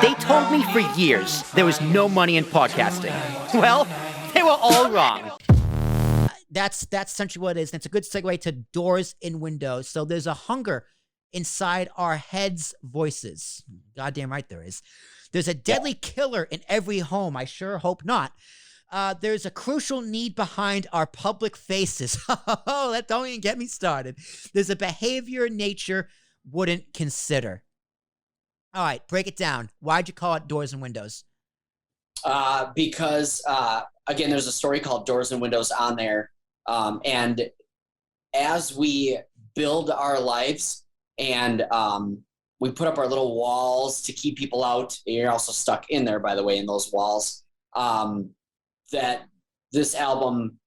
They told me for years there was no money in podcasting. Well, they were all wrong. That's essentially what it is. And it's a good segue to doors and windows. So there's a hunger inside our heads' voices. Goddamn right there is. There's a deadly killer in every home. I sure hope not. There's a crucial need behind our public faces. Oh, that don't even get me started. There's a behavior nature wouldn't consider. All right, break it down. Why'd you call it doors and windows? Because again, there's a story called Doors and Windows on there. And as we build our lives and we put up our little walls to keep people out, you're also stuck in there, by the way, in those walls, that this album,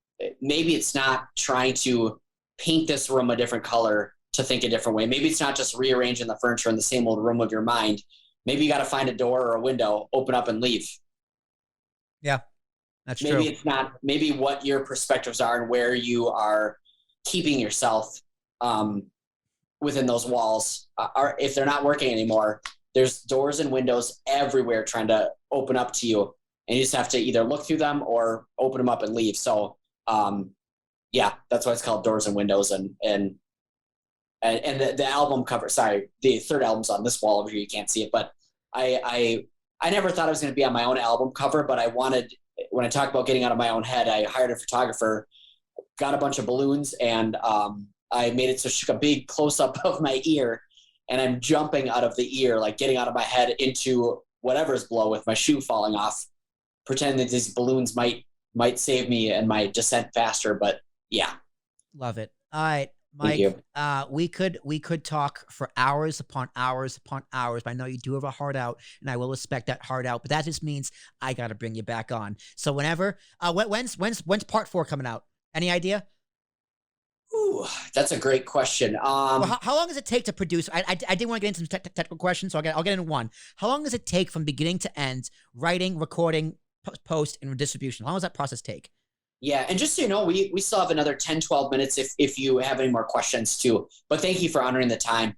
maybe it's not trying to paint this room a different color to think a different way. Maybe it's not just rearranging the furniture in the same old room of your mind. Maybe you got to find a door or a window, open up and leave. Yeah, that's maybe true. It's not, maybe what your perspectives are and where you are keeping yourself within those walls are, if they're not working anymore, there's doors and windows everywhere trying to open up to you. And you just have to either look through them or open them up and leave. So yeah, that's why it's called Doors and Windows. And the album cover, sorry, the third album's on this wall over here. You can't see it, but I never thought I was going to be on my own album cover, but I wanted, when I talked about getting out of my own head, I hired a photographer, got a bunch of balloons, and I made it so she took a big close up of my ear, and I'm jumping out of the ear, like getting out of my head into whatever's below with my shoe falling off, pretending that these balloons might save me and my descent faster. But yeah. Love it. All right, Mike, we could talk for hours upon hours upon hours, but I know you do have a heart out, and I will respect that heart out, but that just means I got to bring you back on. So whenever, when's part 4 coming out? Any idea? Ooh, that's a great question. Well, how long does it take to produce? I didn't want to get into some technical questions, so I'll get into one. How long does it take from beginning to end, writing, recording, post, and distribution? How long does that process take? Yeah, and just so you know, we still have another 10, 12 minutes if you have any more questions too. But thank you for honoring the time.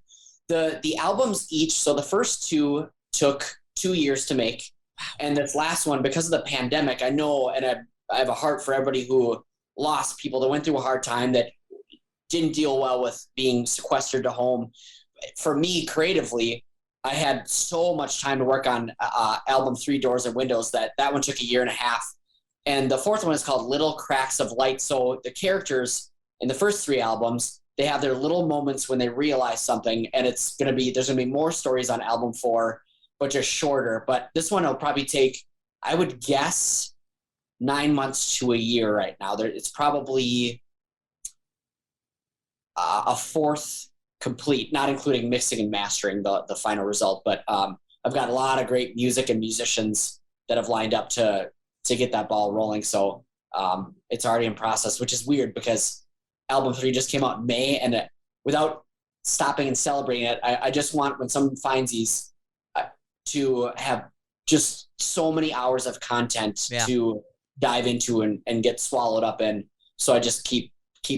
The albums each, so the first two took 2 years to make. Wow. And this last one, because of the pandemic, I know, and I have a heart for everybody who lost people that went through a hard time, that didn't deal well with being sequestered to home. For me, creatively, I had so much time to work on album 3, Doors and Windows, that one took 1.5 years. And the fourth one is called Little Cracks of Light. So the characters in the first 3 albums, they have their little moments when they realize something, and there's going to be more stories on album 4, but just shorter. But this one will probably take, I would guess, 9 months to 1 year right now. It's probably a fourth complete, not including mixing and mastering the final result. But I've got a lot of great music and musicians that have lined up to get that ball rolling. So it's already in process, which is weird because album 3 just came out in May, and without stopping and celebrating it, I just want, when someone finds these, to have just so many hours of content to dive into and get swallowed up in. So I just keep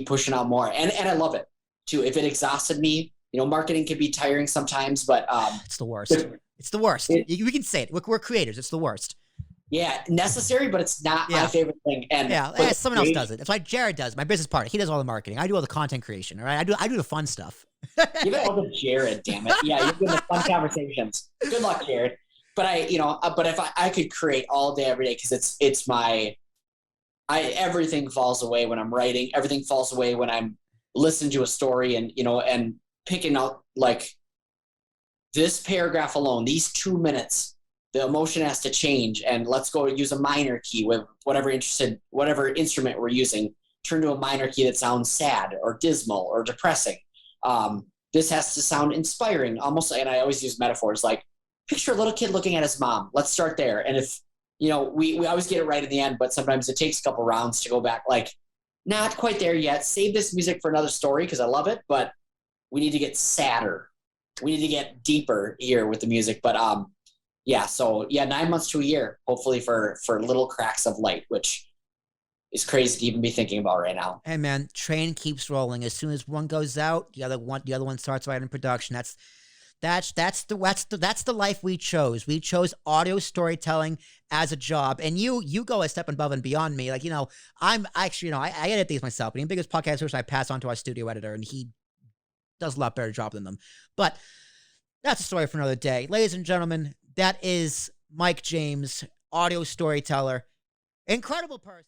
pushing out more. And I love it too. If it exhausted me, marketing can be tiring sometimes, but it's the worst. It's the worst. We can say it. We're creators. It's the worst. Yeah, necessary, but it's not my favorite thing. And someone else does it. That's why Jared does. My business partner. He does all the marketing. I do all the content creation. All right, I do the fun stuff. Give it all to Jared, damn it. Yeah, you're doing the fun conversations. Good luck, Jared. But but if I could create all day, every day, because it's everything falls away when I'm writing. Everything falls away when I'm listening to a story and picking out, like, this paragraph alone, these 2 minutes. The emotion has to change, and let's go use a minor key with whatever instrument we're using, turn to a minor key that sounds sad or dismal or depressing. This has to sound inspiring, almost. And I always use metaphors like, picture a little kid looking at his mom. Let's start there. And if, we always get it right in the end, but sometimes it takes a couple rounds to go back, like, not quite there yet. Save this music for another story because I love it, but we need to get sadder. We need to get deeper here with the music. But yeah, so 9 months to 1 year, hopefully for Little Cracks of Light, which is crazy to even be thinking about right now. Hey man, train keeps rolling. As soon as one goes out, the other one starts right in production. That's the life we chose. We chose audio storytelling as a job, and you go a step above and beyond me. Like, I'm actually, I edit these myself. And the biggest podcast which I pass on to our studio editor, and he does a lot better job than them. But that's a story for another day, ladies and gentlemen. That is Mike James, audio storyteller, incredible person.